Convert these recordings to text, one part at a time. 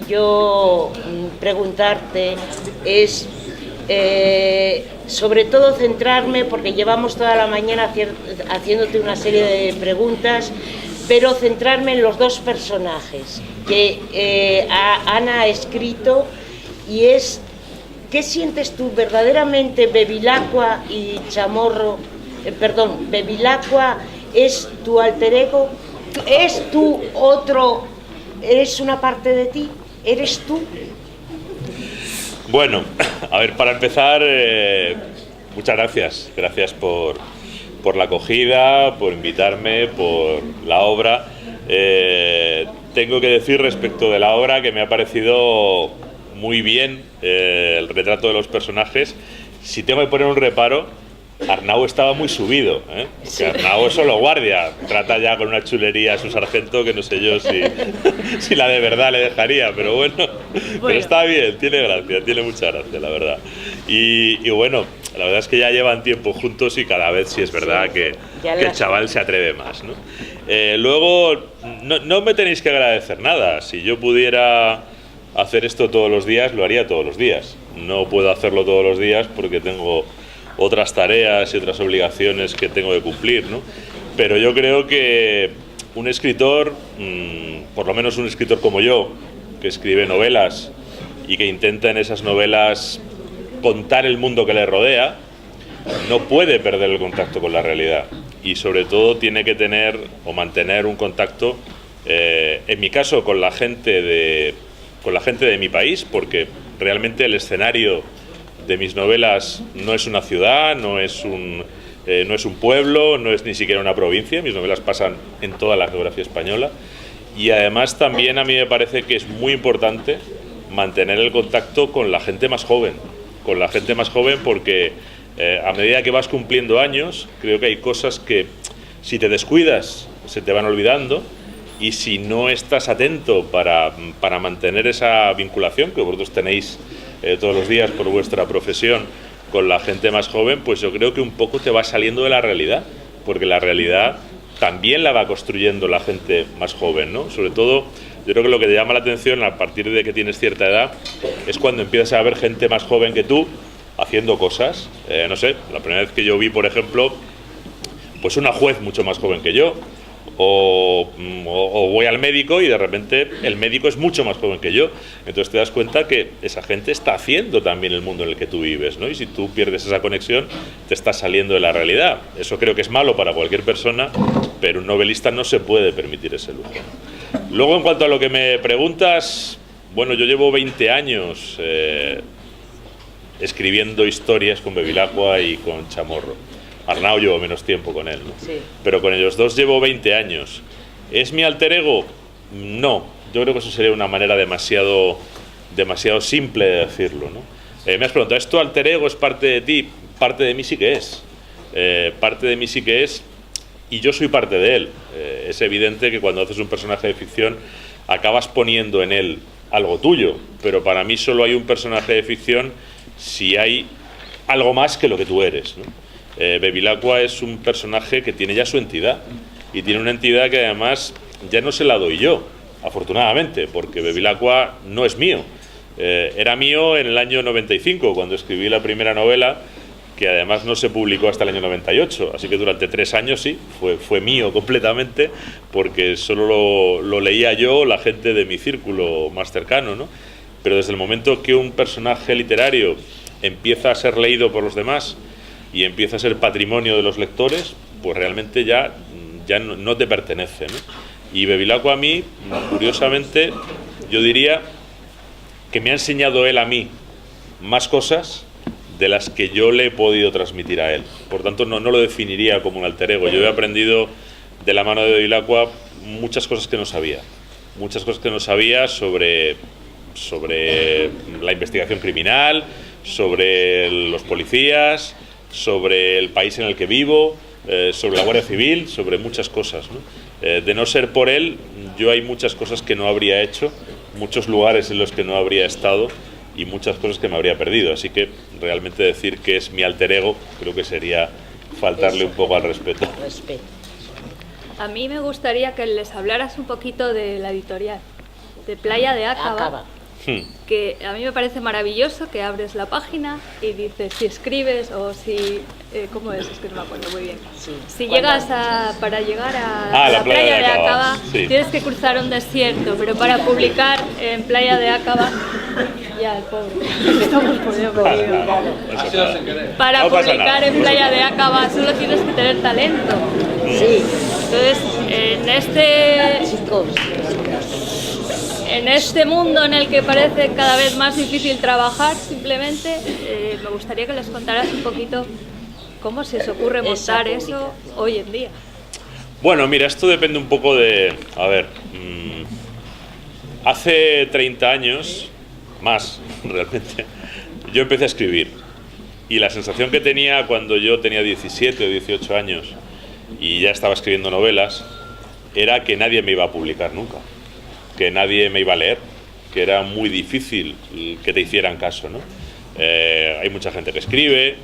yo preguntarte es, sobre todo centrarme, porque llevamos toda la mañana haciéndote una serie de preguntas, pero centrarme en los dos personajes que Ana ha escrito, y es, ¿qué sientes tú verdaderamente? Bevilacqua y Chamorro, Bevilacqua es tu alter ego, es tu otro, eres una parte de ti, eres tú. Bueno, a ver, para empezar, muchas gracias por la acogida, por invitarme, por la obra. Tengo que decir respecto de la obra que me ha parecido muy bien el retrato de los personajes. Si tengo que poner un reparo, Arnau estaba muy subido, ¿eh? Sí. Arnau es solo guardia, trata ya con una chulería a su sargento que no sé yo si la de verdad le dejaría, pero bueno, pero está bien, tiene gracia, tiene mucha gracia, la verdad. Y bueno, la verdad es que ya llevan tiempo juntos y cada vez sí es verdad que el chaval se atreve más, ¿no? Luego, no me tenéis que agradecer nada. Si yo pudiera hacer esto todos los días, lo haría todos los días. No puedo hacerlo todos los días porque tengo otras tareas y otras obligaciones que tengo que cumplir, ¿no? Pero yo creo que un escritor, por lo menos un escritor como yo, que escribe novelas y que intenta en esas novelas contar el mundo que le rodea, no puede perder el contacto con la realidad, y sobre todo tiene que tener o mantener un contacto, en mi caso, con la gente de mi país, porque realmente el escenario de mis novelas no es una ciudad, no es un pueblo, no es ni siquiera una provincia. Mis novelas pasan en toda la geografía española, y además también a mí me parece que es muy importante mantener el contacto con la gente más joven, porque a medida que vas cumpliendo años, creo que hay cosas que si te descuidas se te van olvidando, y si no estás atento para mantener esa vinculación que vosotros tenéis todos los días por vuestra profesión con la gente más joven, pues yo creo que un poco te va saliendo de la realidad, porque la realidad también la va construyendo la gente más joven, ¿no? Sobre todo, yo creo que lo que te llama la atención a partir de que tienes cierta edad es cuando empiezas a ver gente más joven que tú haciendo cosas. No sé, la primera vez que yo vi, por ejemplo, pues una juez mucho más joven que yo, o voy al médico y de repente el médico es mucho más joven que yo. Entonces te das cuenta que esa gente está haciendo también el mundo en el que tú vives, ¿no? Y si tú pierdes esa conexión, te estás saliendo de la realidad. Eso creo que es malo para cualquier persona, pero un novelista no se puede permitir ese lujo. Luego, en cuanto a lo que me preguntas, bueno, yo llevo 20 años escribiendo historias con Bevilacqua y con Chamorro. Arnau llevo menos tiempo con él, ¿no? Sí. Pero con ellos dos llevo 20 años. ¿Es mi alter ego? No. Yo creo que eso sería una manera demasiado simple de decirlo, ¿no? Me has preguntado, ¿es tu alter ego? ¿Es parte de ti? Parte de mí sí que es. Parte de mí sí que es, y yo soy parte de él. Es evidente que cuando haces un personaje de ficción acabas poniendo en él algo tuyo, pero para mí solo hay un personaje de ficción si hay algo más que lo que tú eres, ¿no? Bevilacqua es un personaje que tiene ya su entidad, y tiene una entidad que además ya no se la doy yo, afortunadamente, porque Bevilacqua no es mío. Era mío en el año 95, cuando escribí la primera novela, que además no se publicó hasta el año 98, así que durante 3 años sí, fue mío completamente, porque solo lo leía yo, la gente de mi círculo más cercano, ¿no? Pero desde el momento que un personaje literario empieza a ser leído por los demás y empieza a ser patrimonio de los lectores, pues realmente ya no te pertenece, ¿no? Y Bevilacqua a mí, curiosamente, yo diría que me ha enseñado él a mí más cosas de las que yo le he podido transmitir a él. Por tanto, no lo definiría como un alter ego. Yo he aprendido de la mano de Bevilacqua muchas cosas que no sabía. Muchas cosas que no sabía sobre la investigación criminal, sobre los policías, sobre el país en el que vivo, sobre la Guardia Civil, sobre muchas cosas, ¿no? De no ser por él, yo hay muchas cosas que no habría hecho, muchos lugares en los que no habría estado y muchas cosas que me habría perdido. Así que realmente decir que es mi alter ego creo que sería faltarle un poco al respeto. A mí me gustaría que les hablaras un poquito de la editorial. de Playa de Aqaba, Aqaba. que a mí me parece maravilloso, que abres la página y dices si escribes o si... ¿cómo es? Es que no me acuerdo muy bien. Sí. Si Cuando- llegas para llegar a la playa de Aqaba, sí. tienes que cruzar un desierto, pero para publicar en Playa de Aqaba, ya el pobre, estamos poniendo Ha sido sin querer. para No pasa publicar nada, en no pasa Playa nada. de Aqaba solo tienes que tener talento. Sí, Entonces, chicos, en este mundo en el que parece cada vez más difícil trabajar, simplemente me gustaría que les contaras un poquito cómo se os ocurre montar eso hoy en día. Bueno, mira, esto depende un poco de... A ver, hace 30 años, más realmente, yo empecé a escribir. Y la sensación que tenía cuando yo tenía 17 o 18 años y ya estaba escribiendo novelas, era que nadie me iba a publicar nunca, que nadie me iba a leer, que era muy difícil que te hicieran caso, ¿no? Hay mucha gente que escribe,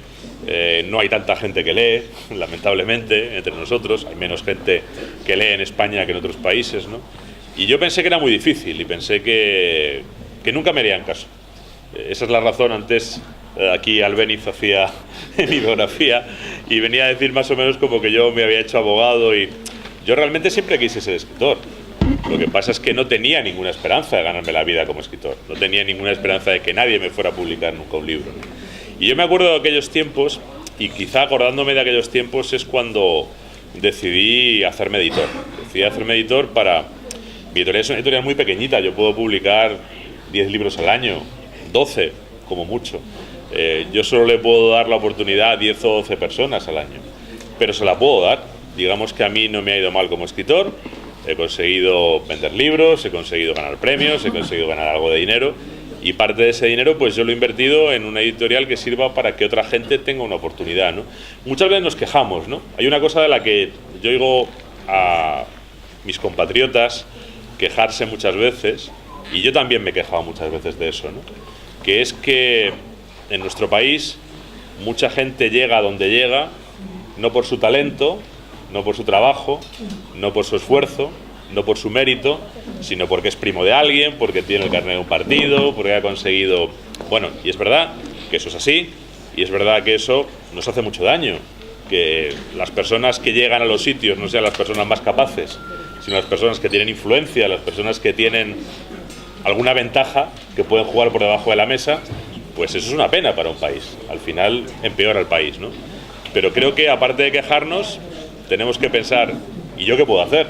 no hay tanta gente que lee, lamentablemente, entre nosotros, hay menos gente que lee en España que en otros países, ¿no? Y yo pensé que era muy difícil y pensé que nunca me harían caso. Esa es la razón. Antes aquí Albéniz hacía mi biografía y venía a decir más o menos como que yo me había hecho abogado, y yo realmente siempre quise ser escritor. Lo que pasa es que no tenía ninguna esperanza de ganarme la vida como escritor, no tenía ninguna esperanza de que nadie me fuera a publicar nunca un libro, ¿no? Y yo me acuerdo de aquellos tiempos, y quizá acordándome de aquellos tiempos es cuando decidí hacerme editor. Decidí hacerme editor para... Mi editorial es una editorial muy pequeñita, yo puedo publicar 10 libros al año, 12 como mucho. Yo solo le puedo dar la oportunidad a 10 o 12 personas al año, pero se la puedo dar. Digamos que a mí no me ha ido mal como escritor, he conseguido vender libros, he conseguido ganar premios, he conseguido ganar algo de dinero, y parte de ese dinero pues yo lo he invertido en una editorial que sirva para que otra gente tenga una oportunidad, ¿no? Muchas veces nos quejamos, ¿no? Hay una cosa de la que yo oigo a mis compatriotas quejarse muchas veces, y yo también me he quejado muchas veces de eso, ¿no? Que es que en nuestro país mucha gente llega a donde llega no por su talento, no por su trabajo, no por su esfuerzo, no por su mérito, sino porque es primo de alguien, porque tiene el carnet de un partido, porque ha conseguido... Bueno, y es verdad que eso es así, y es verdad que eso nos hace mucho daño, que las personas que llegan a los sitios no sean las personas más capaces, sino las personas que tienen influencia, las personas que tienen alguna ventaja, que pueden jugar por debajo de la mesa. Pues eso es una pena para un país, al final empeora el país, ¿no? Pero creo que aparte de quejarnos, tenemos que pensar, ¿y yo qué puedo hacer?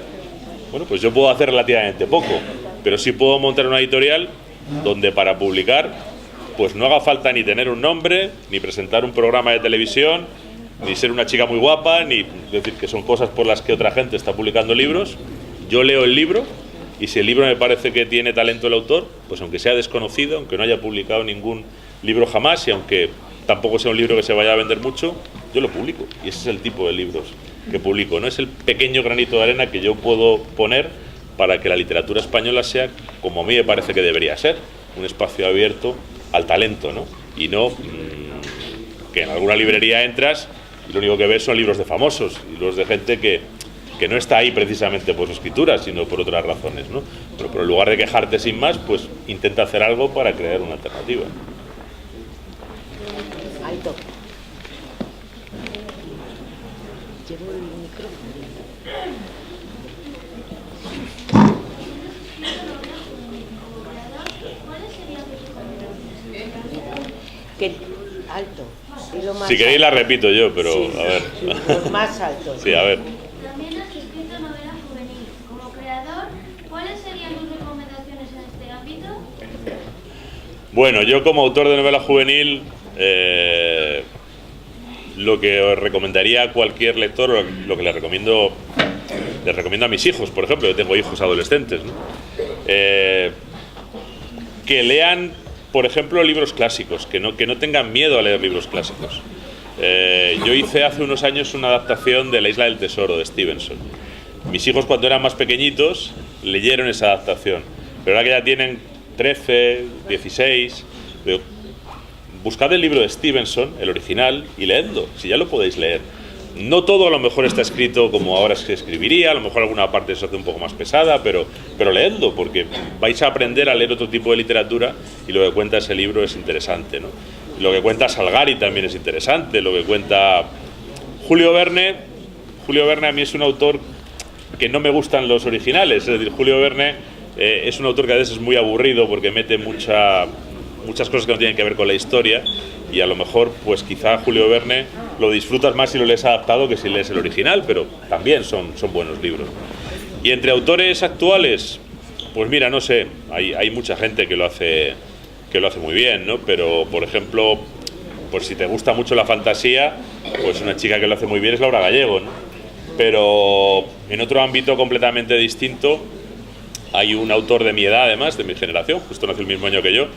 Bueno, pues yo puedo hacer relativamente poco, pero sí puedo montar una editorial donde para publicar pues no haga falta ni tener un nombre, ni presentar un programa de televisión, ni ser una chica muy guapa, ni... Es decir, que son cosas por las que otra gente está publicando libros. Yo leo el libro, y si el libro me parece que tiene talento el autor, pues aunque sea desconocido, aunque no haya publicado ningún libro jamás, y aunque tampoco sea un libro que se vaya a vender mucho, yo lo publico. Y ese es el tipo de libros que publico, ¿no? Es el pequeño granito de arena que yo puedo poner para que la literatura española sea como a mí me parece que debería ser, un espacio abierto al talento, ¿no? Y no que en alguna librería entras y lo único que ves son libros de famosos, libros de gente que no está ahí precisamente por su escritura, sino por otras razones, ¿no? Pero en lugar de quejarte sin más, pues intenta hacer algo para crear una alternativa. alto. Llevo el micrófono. Que alto. Dilo más Si queréis la alto. repito yo, pero Sí, a ver. sí, pues más alto. Sí, a ver. También has escrito novela juvenil. Como creador, ¿cuáles serían tus recomendaciones en este ámbito? Bueno, yo como autor de novela juvenil, lo que os recomendaría a cualquier lector, lo que les recomiendo a mis hijos, por ejemplo, yo tengo hijos adolescentes, ¿no? Que lean, por ejemplo, libros clásicos, que no tengan miedo a leer libros clásicos. Yo hice hace unos años una adaptación de La Isla del Tesoro de Stevenson. Mis hijos, cuando eran más pequeñitos, leyeron esa adaptación, pero ahora que ya tienen 13, 16, buscad el libro de Stevenson, el original, y leedlo, si ya lo podéis leer. No todo a lo mejor está escrito como ahora se escribiría, a lo mejor alguna parte se hace un poco más pesada, pero leedlo, porque vais a aprender a leer otro tipo de literatura y lo que cuenta ese libro es interesante, ¿no? Lo que cuenta Salgari también es interesante, lo que cuenta Julio Verne a mí es un autor que no me gustan los originales, es decir, Julio Verne es un autor que a veces es muy aburrido porque mete muchas cosas que no tienen que ver con la historia, y a lo mejor pues quizá Julio Verne lo disfrutas más si lo lees adaptado que si lees el original, pero también son buenos libros. Y entre autores actuales, pues mira, no sé, hay mucha gente que lo hace muy bien, ¿no? Pero por ejemplo, pues si te gusta mucho la fantasía, pues una chica que lo hace muy bien es Laura Gallego, ¿no? Pero en otro ámbito completamente distinto hay un autor de mi edad, además, de mi generación, justo nació el mismo año que yo,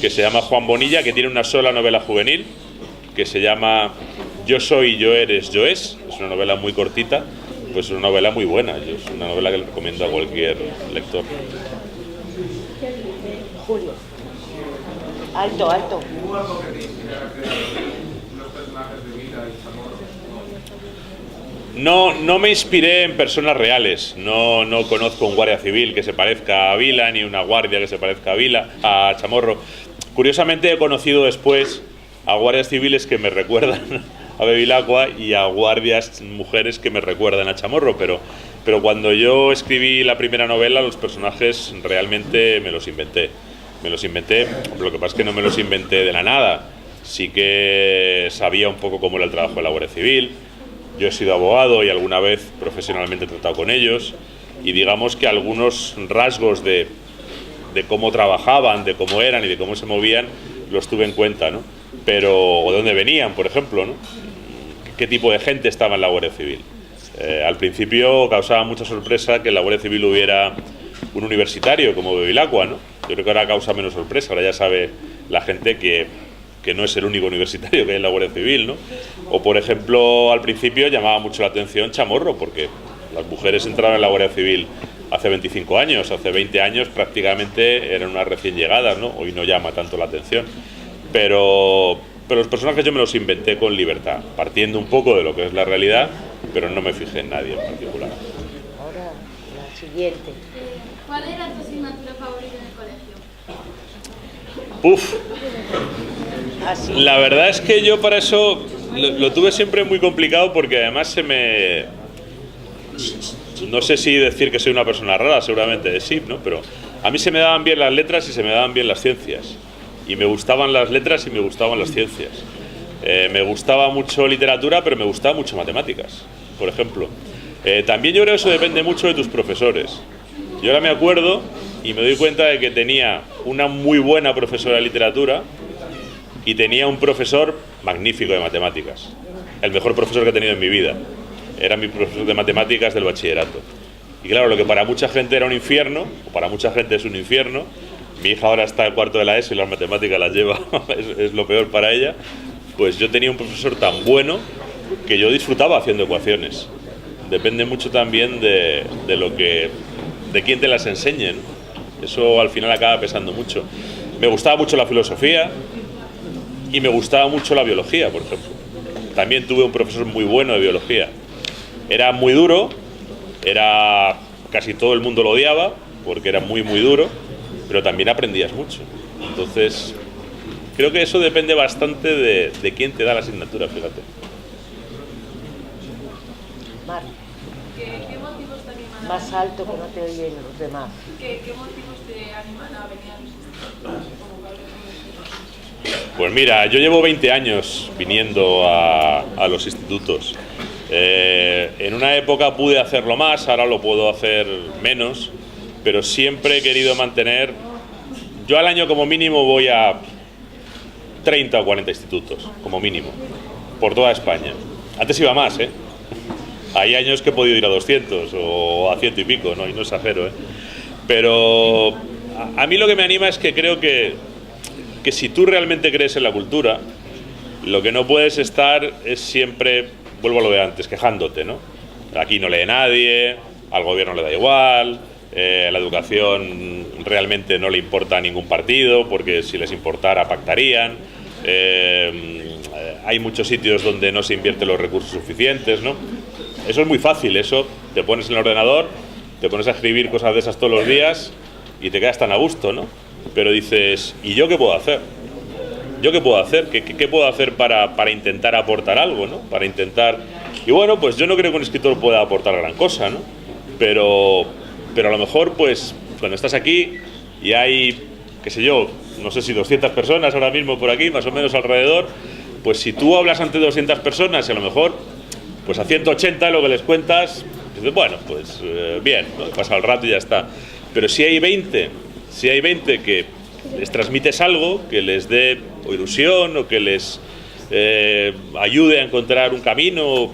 que se llama Juan Bonilla, que tiene una sola novela juvenil, que se llama Yo soy, yo eres, yo es una novela muy cortita, pues es una novela muy buena, es una novela que le recomiendo a cualquier lector. Julio. Alto, alto. ¿Hubo algo que te inspirara a crear los personajes de Vila y Chamorro? No me inspiré en personas reales, no conozco un guardia civil que se parezca a Vila, ni una guardia que se parezca a Chamorro. Curiosamente he conocido después a guardias civiles que me recuerdan a Bevilacqua y a guardias mujeres que me recuerdan a Chamorro, pero cuando yo escribí la primera novela los personajes realmente me los inventé, lo que pasa es que no me los inventé de la nada, sí que sabía un poco cómo era el trabajo de la Guardia Civil. Yo he sido abogado y alguna vez profesionalmente he tratado con ellos, y digamos que algunos rasgos de cómo trabajaban, de cómo eran y de cómo se movían los tuve en cuenta, ¿no? O de dónde venían, por ejemplo, ¿no? ¿Qué tipo de gente estaba en la Guardia Civil? Al principio causaba mucha sorpresa que en la Guardia Civil hubiera un universitario como Bevilacqua, ¿no? Yo creo que ahora causa menos sorpresa, ahora ya sabe la gente que no es el único universitario que hay en la Guardia Civil, ¿no? O, por ejemplo, al principio llamaba mucho la atención Chamorro, porque las mujeres entraron en la Guardia Civil hace 25 años, hace 20 años prácticamente eran unas recién llegadas, ¿no? Hoy no llama tanto la atención. Pero los personajes yo me los inventé con libertad, partiendo un poco de lo que es la realidad, pero no me fijé en nadie en particular. Ahora, la siguiente. ¿Cuál era tu asignatura favorita en el colegio? Uf. Así. La verdad es que yo para eso lo tuve siempre muy complicado, porque además no sé si decir que soy una persona rara, seguramente sí, ¿no? Pero a mí se me daban bien las letras y se me daban bien las ciencias. Y me gustaban las letras y me gustaban las ciencias. Me gustaba mucho literatura, pero me gustaba mucho matemáticas, por ejemplo. También yo creo que eso depende mucho de tus profesores. Yo ahora me acuerdo y me doy cuenta de que tenía una muy buena profesora de literatura y tenía un profesor magnífico de matemáticas. El mejor profesor que he tenido en mi vida. Era mi profesor de matemáticas del bachillerato. Y claro, lo que para mucha gente era un infierno, o para mucha gente es un infierno, mi hija ahora está en cuarto de la ESO y las matemáticas las lleva, es lo peor para ella, pues yo tenía un profesor tan bueno que yo disfrutaba haciendo ecuaciones. Depende mucho también de quién te las enseñe, ¿no? Eso al final acaba pesando mucho. Me gustaba mucho la filosofía y me gustaba mucho la biología, por ejemplo. También tuve un profesor muy bueno de biología. Era muy duro, casi todo el mundo lo odiaba porque era muy muy duro, pero también aprendías mucho. Entonces, creo que eso depende bastante de quién te da la asignatura, fíjate. Mar, ¿Qué motivos te animan más alto que no te oyen los demás. ¿Qué motivos te animan a venir a los institutos? Pues mira, yo llevo 20 años viniendo a los institutos. En una época pude hacerlo más, ahora lo puedo hacer menos, pero siempre he querido mantener... Yo al año como mínimo voy a 30 o 40 institutos, como mínimo, por toda España. Antes iba más, ¿eh? Hay años que he podido ir a 200 o a 100 y pico, ¿no? Y no exagero, ¿eh? Pero a mí lo que me anima es que creo que si tú realmente crees en la cultura, lo que no puedes estar es siempre, vuelvo a lo de antes, quejándote, ¿no? Aquí no lee nadie, al gobierno le da igual, la educación realmente no le importa a ningún partido, porque si les importara pactarían. hay muchos sitios donde no se invierten los recursos suficientes, ¿no? Eso es muy fácil, eso te pones en el ordenador, te pones a escribir cosas de esas todos los días y te quedas tan a gusto, ¿no? Pero dices, ¿y yo qué puedo hacer? ¿Yo qué puedo hacer? ¿Qué puedo hacer para intentar aportar algo, ¿no? Para intentar... Y bueno, pues yo no creo que un escritor pueda aportar gran cosa, ¿no? Pero a lo mejor, pues, cuando estás aquí y hay, qué sé yo, no sé si 200 personas ahora mismo por aquí, más o menos alrededor, pues si tú hablas ante 200 personas y a lo mejor, pues a 180 lo que les cuentas, dices, bueno, pues bien, ¿no? Pasa el rato y ya está. Pero si hay 20 que les transmites algo, que les dé ilusión o que les ayude a encontrar un camino,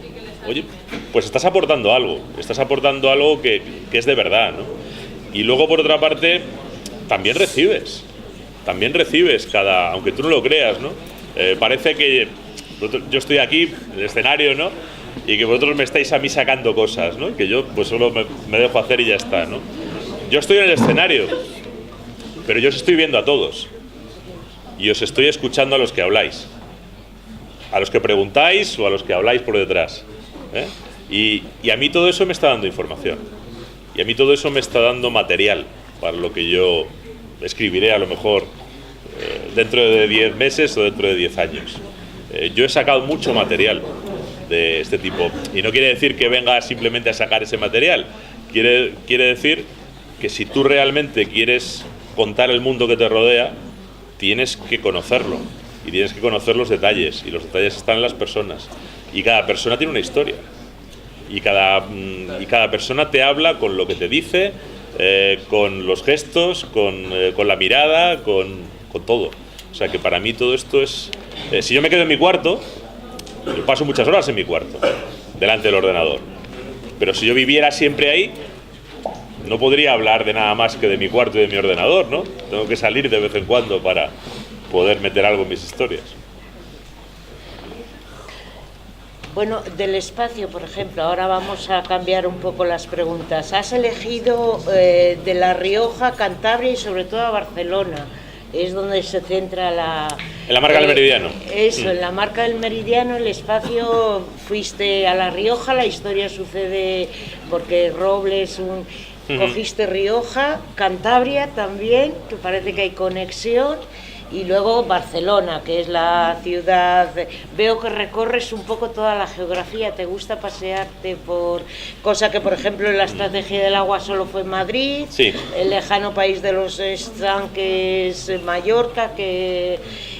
oye, pues estás aportando algo que es de verdad, ¿no? Y luego, por otra parte, también recibes cada, aunque tú no lo creas, ¿no? Parece que yo estoy aquí en el escenario, ¿no? Y que vosotros me estáis a mí sacando cosas, ¿no? Que yo pues solo me dejo hacer y ya está, ¿no? Yo estoy en el escenario, pero yo os estoy viendo a todos y os estoy escuchando a los que habláis, a los que preguntáis o a los que habláis por detrás, ¿eh? Y a mí todo eso me está dando información y a mí todo eso me está dando material para lo que yo escribiré a lo mejor dentro de 10 meses o dentro de 10 años. Yo he sacado mucho material de este tipo y no quiere decir que venga simplemente a sacar ese material, quiere decir que si tú realmente quieres contar el mundo que te rodea, tienes que conocerlo y tienes que conocer los detalles, y los detalles están en las personas y cada persona tiene una historia y cada persona te habla con lo que te dice, con los gestos, con la mirada, con todo. O sea que para mí todo esto es... si yo me quedo en mi cuarto, yo paso muchas horas en mi cuarto delante del ordenador, pero si yo viviera siempre ahí, no podría hablar de nada más que de mi cuarto y de mi ordenador, ¿no? Tengo que salir de vez en cuando para poder meter algo en mis historias. Bueno, del espacio, por ejemplo, ahora vamos a cambiar un poco las preguntas. Has elegido de La Rioja, Cantabria y sobre todo a Barcelona. Es donde se centra la... En la marca del Meridiano. Eso, en la marca del Meridiano, el espacio, fuiste a La Rioja, la historia sucede porque Robles... Cogiste Rioja, Cantabria también, que parece que hay conexión, y luego Barcelona, que es la ciudad. Veo que recorres un poco toda la geografía, te gusta pasearte por... Cosa que, por ejemplo, en la estrategia del agua solo fue Madrid, sí. El lejano país de los estanques, Mallorca,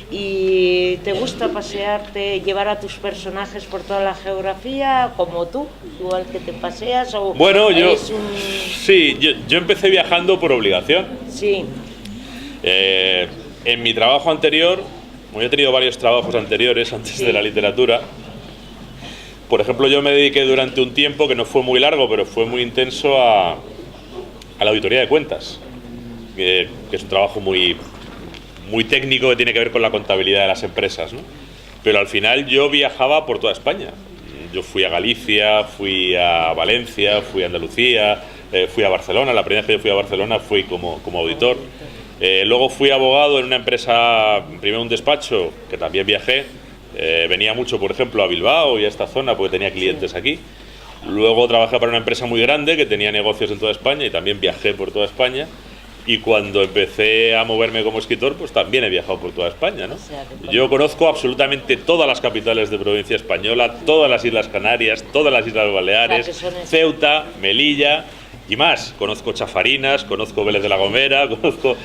y te gusta pasearte, llevar a tus personajes por toda la geografía, como tú, igual que te paseas, o... Bueno, sí, yo empecé viajando por obligación. Sí. En mi trabajo anterior, como yo he tenido varios trabajos anteriores antes de la literatura, por ejemplo, yo me dediqué durante un tiempo, que no fue muy largo, pero fue muy intenso, a la auditoría de cuentas, que es un trabajo muy técnico que tiene que ver con la contabilidad de las empresas, ¿no? Pero al final yo viajaba por toda España. Yo fui a Galicia, fui a Valencia, fui a Andalucía, fui a Barcelona. La primera vez que yo fui a Barcelona fui como auditor. Luego fui abogado en una empresa, primero un despacho, que también viajé. Venía mucho, por ejemplo, a Bilbao y a esta zona porque tenía clientes aquí. Luego trabajé para una empresa muy grande que tenía negocios en toda España y también viajé por toda España. Y cuando empecé a moverme como escritor, pues también he viajado por toda España, ¿no? Yo conozco absolutamente todas las capitales de provincia española, todas las Islas Canarias, todas las Islas Baleares, Ceuta, Melilla y más. Conozco Chafarinas, conozco Vélez de la Gomera, conozco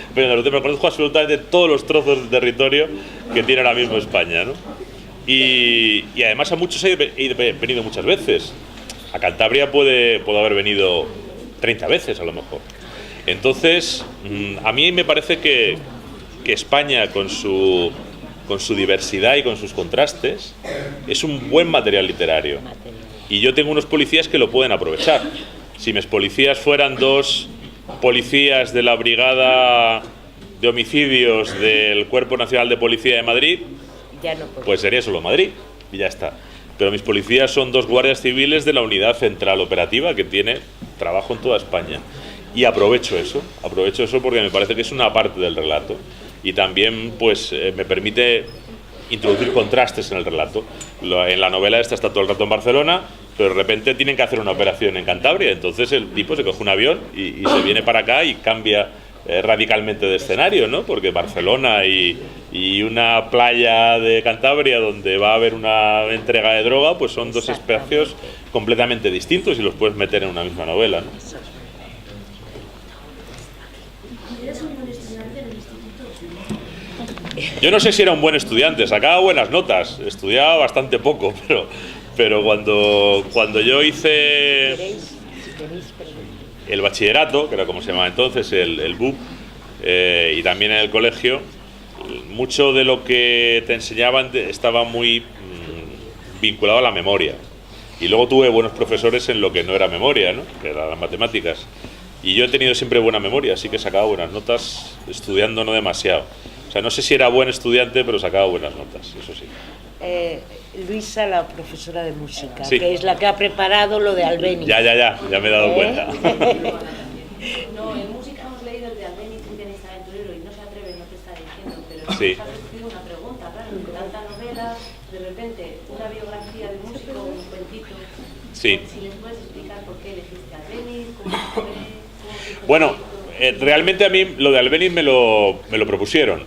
absolutamente todos los trozos de territorio que tiene ahora mismo España, ¿no? Y además a muchos he venido muchas veces. A Cantabria puedo haber venido 30 veces a lo mejor. Entonces, a mí me parece que España, con su diversidad y con sus contrastes, es un buen material literario. Y yo tengo unos policías que lo pueden aprovechar. Si mis policías fueran dos policías de la Brigada de Homicidios del Cuerpo Nacional de Policía de Madrid, pues sería solo Madrid y ya está. Pero mis policías son dos guardias civiles de la Unidad Central Operativa, que tiene trabajo en toda España. Y aprovecho eso porque me parece que es una parte del relato y también pues me permite introducir contrastes en el relato. En la novela esta está todo el rato en Barcelona, pero de repente tienen que hacer una operación en Cantabria, entonces el tipo se coge un avión y se viene para acá y cambia radicalmente de escenario, ¿no? Porque Barcelona y una playa de Cantabria donde va a haber una entrega de droga, pues son dos espacios completamente distintos y los puedes meter en una misma novela, ¿no? ¿Eres un buen estudiante en el instituto? Yo no sé si era un buen estudiante, sacaba buenas notas, estudiaba bastante poco, pero cuando yo hice el bachillerato, que era como se llamaba entonces, el BUP, y también en el colegio, mucho de lo que te enseñaban estaba muy vinculado a la memoria. Y luego tuve buenos profesores en lo que no era memoria, ¿no? Que eran las matemáticas. Y yo he tenido siempre buena memoria, así que sacaba buenas notas estudiando no demasiado. O sea, no sé si era buen estudiante, pero sacaba buenas notas, eso sí. Luisa, la profesora de música, sí, que es la que ha preparado lo de Albéniz. Ya me he dado cuenta. No, en música hemos leído el de Albéniz, un pianista aventurero, y no se atreve, no te está diciendo, pero sí, nos ha surgido una pregunta, claro, con tanta novela, de repente, una biografía de músico, un cuentito. Sí. Si les puedes explicar por qué elegiste Albéniz, cómo fue. Bueno, realmente a mí lo de Albéniz me lo propusieron.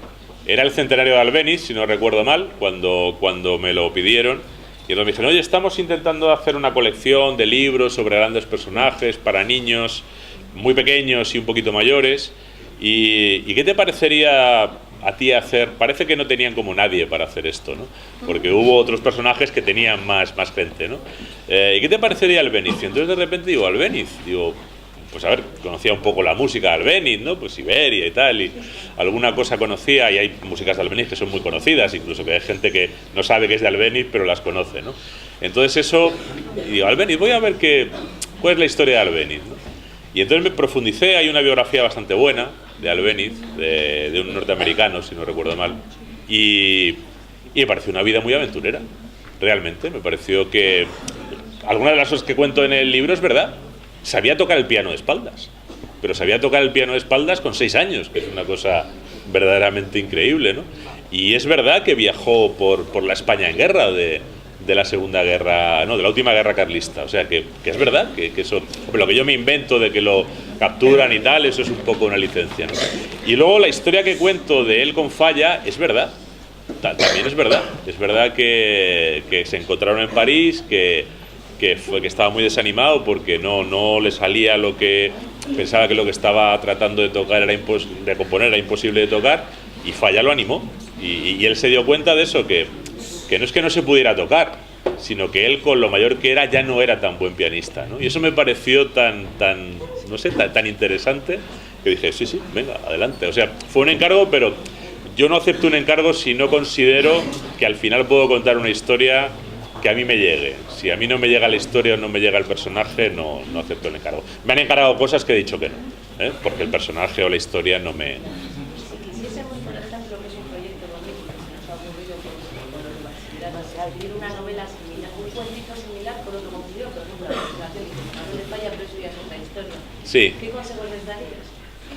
Era el centenario de Albéniz, si no recuerdo mal, cuando me lo pidieron. Y entonces me dijeron, oye, estamos intentando hacer una colección de libros sobre grandes personajes para niños muy pequeños y un poquito mayores. ¿Y qué te parecería a ti hacer? Parece que no tenían como nadie para hacer esto, ¿no? Porque hubo otros personajes que tenían más gente, ¿no? ¿Y qué te parecería Albéniz? Y entonces de repente digo, Albéniz, pues a ver, conocía un poco la música de Albéniz, ¿no? Pues Iberia y tal, y alguna cosa conocía, y hay músicas de Albéniz que son muy conocidas, incluso que hay gente que no sabe que es de Albéniz, pero las conoce, ¿no? Entonces eso, y digo, Albéniz, voy a ver cuál es la historia de Albéniz, ¿no? Y entonces me profundicé, hay una biografía bastante buena de Albéniz, de un norteamericano, si no recuerdo mal, y me pareció una vida muy aventurera, realmente, me pareció que algunas de las cosas que cuento en el libro es verdad. Sabía tocar el piano de espaldas, pero sabía tocar el piano de espaldas con 6 años, que es una cosa verdaderamente increíble, ¿no? Y es verdad que viajó por la España en guerra de la Segunda Guerra, no, de la última guerra carlista, o sea que es verdad, que eso, lo que yo me invento de que lo capturan y tal, eso es un poco una licencia, ¿no? Y luego la historia que cuento de él con Falla es verdad, también es verdad que se encontraron en París, que estaba muy desanimado porque no le salía lo que pensaba, que lo que estaba tratando de tocar de componer era imposible de tocar, y Falla lo animó y él se dio cuenta de eso, que no es que no se pudiera tocar, sino que él, con lo mayor que era, ya no era tan buen pianista, ¿no? Y eso me pareció tan interesante, que dije, sí, venga, adelante. O sea, fue un encargo, pero yo no acepto un encargo si no considero que al final puedo contar una historia que a mí me llegue. Si a mí no me llega la historia o no me llega el personaje, no acepto el encargo. Me han encargado cosas que he dicho que no, porque el personaje o la historia no me... Quisiésemos, por ejemplo, que es un proyecto bonito que se nos ha ocurrido con los de bachillerato, escribir una novela similar, un cuentito similar con otro contenido, por ejemplo, la investigación de Falla, pero eso ya es otra historia. Sí. ¿Qué consejos les darías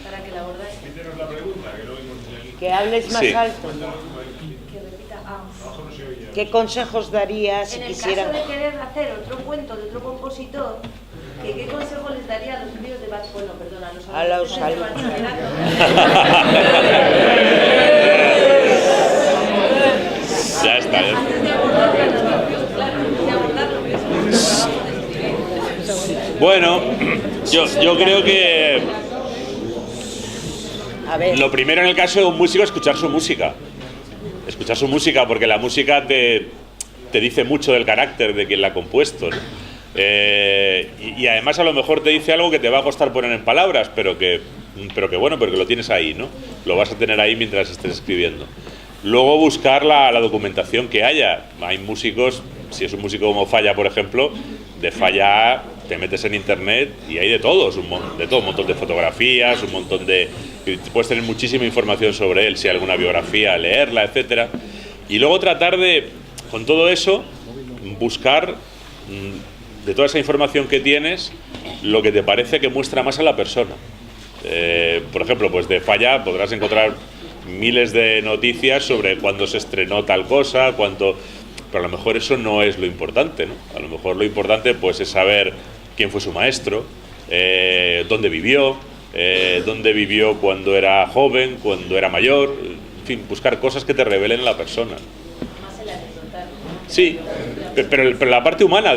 para que la abordáis? Repítenos la pregunta, que no oímos bien. Que hables más Sí. alto. Que repita. Abajo no se oye. ¿Qué consejos darías si En el quisieran? caso de querer hacer otro cuento de otro compositor, ¿qué consejo les daría a los críos de bachillerato? Bueno, perdona, A los de alumnos. bachillerato. Ya está. Antes de abordarlo, claro, antes de abordarlo, que es el trabajo de escribir. Bueno, yo creo que A ver, lo primero en el caso de un músico es escuchar su música. Escuchar su música, porque la música te dice mucho del carácter de quien la ha compuesto, ¿no? Y además a lo mejor te dice algo que te va a costar poner en palabras, pero que bueno, porque lo tienes ahí, ¿no? Lo vas a tener ahí mientras estés escribiendo. Luego buscar la documentación que haya. Hay músicos, si es un músico como Falla, por ejemplo, de Falla te metes en internet y hay de todo, un montón de fotografías, un montón de... Puedes tener muchísima información sobre él, si hay alguna biografía, leerla, etcétera. Y luego tratar de, con todo eso, buscar de toda esa información que tienes lo que te parece que muestra más a la persona. Por ejemplo, pues de Falla podrás encontrar miles de noticias sobre cuándo se estrenó tal cosa, cuánto... Pero a lo mejor eso no es lo importante, ¿no? A lo mejor lo importante pues es saber quién fue su maestro, dónde vivió cuando era joven, cuando era mayor, en fin, buscar cosas que te revelen a la persona. Más el anecdotario. Sí, pero la parte humana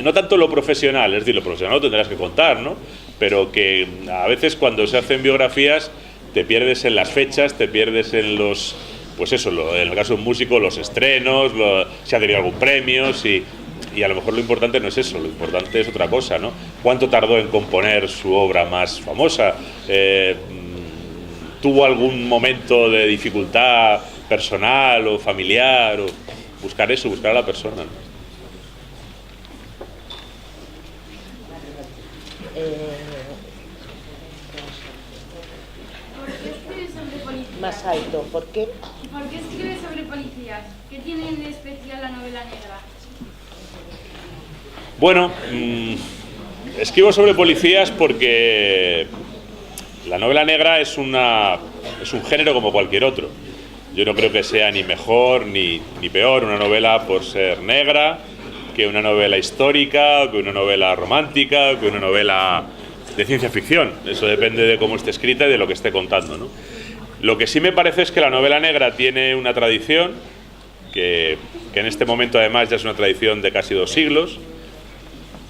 no tanto lo profesional, es decir, lo profesional lo tendrás que contar, ¿no? Pero que a veces cuando se hacen biografías te pierdes en las fechas, te pierdes en los, pues eso, en el caso de un músico, los estrenos, si ha tenido algún premio, y a lo mejor lo importante no es eso, lo importante es otra cosa, ¿no? ¿Cuánto tardó en componer su obra más famosa? ¿Tuvo algún momento de dificultad personal o familiar? O buscar eso, buscar a la persona, ¿no? ¿Por qué escribes sobre policías? Más alto, ¿por qué? ¿Por qué escribes sobre policías? ¿Qué tiene de especial la novela negra? Bueno, escribo sobre policías porque la novela negra es un género como cualquier otro. Yo no creo que sea ni mejor ni peor una novela por ser negra, que una novela histórica, que una novela romántica, que una novela de ciencia ficción. Eso depende de cómo esté escrita y de lo que esté contando, ¿no? Lo que sí me parece es que la novela negra tiene una tradición, que en este momento además ya es una tradición de casi 2 siglos,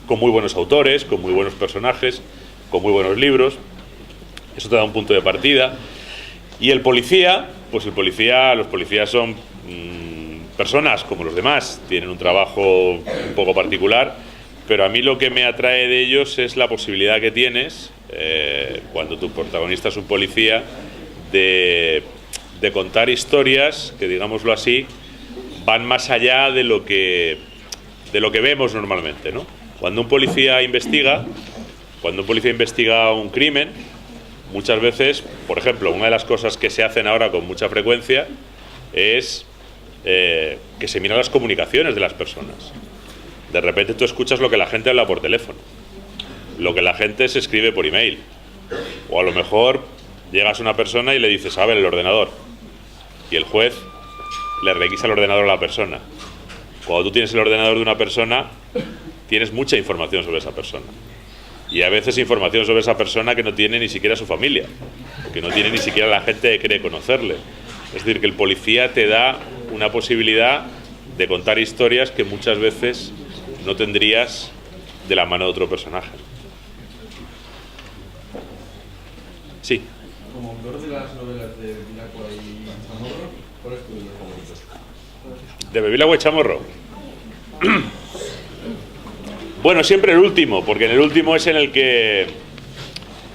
con muy buenos autores, con muy buenos personajes, con muy buenos libros. Eso te da un punto de partida. Y el policía, pues los policías son personas como los demás, tienen un trabajo un poco particular, pero a mí lo que me atrae de ellos es la posibilidad que tienes, cuando tu protagonista es un policía, de contar historias que, digámoslo así, van más allá de lo que vemos normalmente, ¿no? Cuando un policía investiga un crimen, muchas veces, por ejemplo, una de las cosas que se hacen ahora con mucha frecuencia es que se miran las comunicaciones de las personas. De repente tú escuchas lo que la gente habla por teléfono, lo que la gente se escribe por email, o a lo mejor llegas a una persona y le dices, a ver, el ordenador, y el juez le requisa el ordenador a la persona. Cuando tú tienes el ordenador de una persona, tienes mucha información sobre esa persona. Y a veces información sobre esa persona que no tiene ni siquiera su familia, que no tiene ni siquiera la gente que cree conocerle. Es decir, que el policía te da una posibilidad de contar historias que muchas veces no tendrías de la mano de otro personaje. Sí. Como autor de las novelas de Bevilacqua y Chamorro, ¿cuál es tu libro favorito? ¿De Bevilacqua y Chamorro? Bueno, siempre el último, porque en el último es en el que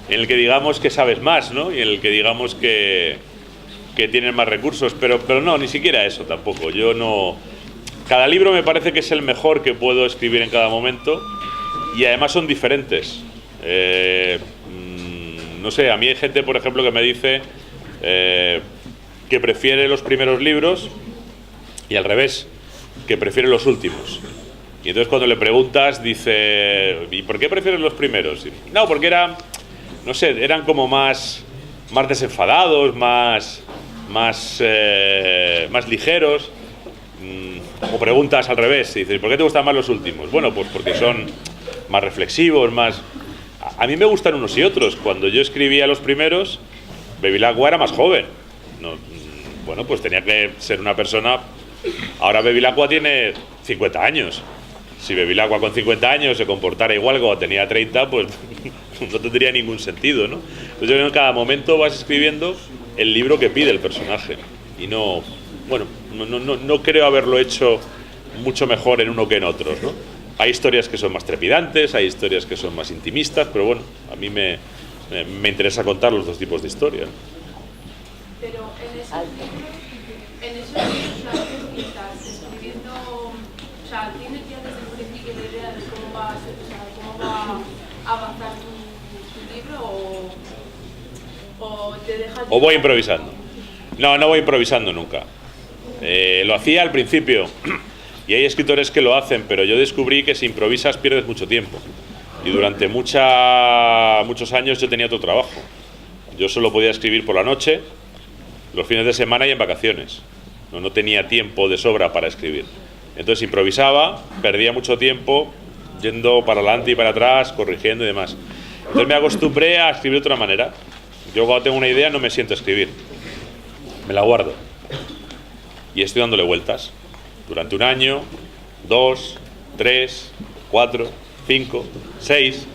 digamos que sabes más, ¿no? Y en el que digamos que tienes más recursos, pero no, ni siquiera eso tampoco. Yo no... Cada libro me parece que es el mejor que puedo escribir en cada momento, y además son diferentes. No sé, a mí hay gente, por ejemplo, que me dice que prefiere los primeros libros y al revés, que prefiere los últimos. Y entonces cuando le preguntas, dice, ¿y por qué prefieres los primeros? No, porque eran como más desenfadados, más ligeros. O preguntas al revés, y dices, ¿por qué te gustan más los últimos? Bueno, pues porque son más reflexivos, más... A mí me gustan unos y otros. Cuando yo escribía los primeros, Bevilacqua era más joven. Bueno, pues tenía que ser una persona... Ahora Bevilacqua tiene 50 años. Si Bevilacqua con 50 años se comportara igual que cuando tenía 30, pues no tendría ningún sentido, ¿no? Entonces yo creo que en cada momento vas escribiendo el libro que pide el personaje. Y no creo haberlo hecho mucho mejor en uno que en otros, ¿no? Hay historias que son más trepidantes, hay historias que son más intimistas, pero bueno, a mí me interesa contar los dos tipos de historias. Pero en esos libros, ¿qué estás escribiendo? O sea, ¿tienes ya desde el principio la idea de cómo va a avanzar tu libro o te dejas... O voy improvisando. No voy improvisando nunca. Lo hacía al principio, y hay escritores que lo hacen, pero yo descubrí que si improvisas pierdes mucho tiempo. Y durante muchos años yo tenía otro trabajo. Yo solo podía escribir por la noche. los fines de semana y en vacaciones. No tenía tiempo de sobra para escribir. Entonces improvisaba, perdía mucho tiempo yendo para adelante y para atrás, corrigiendo y demás. Entonces me acostumbré a escribir de otra manera. Yo cuando tengo una idea no me siento a escribir, me la guardo y estoy dándole vueltas durante un año, 2, 3, 4, 5, 6.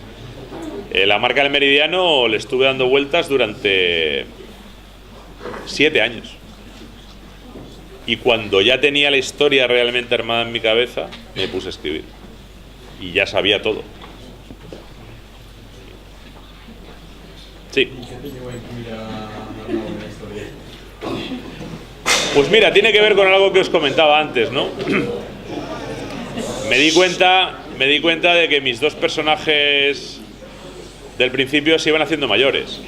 La marca del Meridiano le estuve dando vueltas durante 7 años. Y cuando ya tenía la historia realmente armada en mi cabeza, me puse a escribir. Y ya sabía todo. Sí. ¿Y qué te llevó a incluir a una historia? Pues mira, tiene que ver con algo que os comentaba antes, ¿no? Me di cuenta de que mis dos personajes del principio se iban haciendo mayores.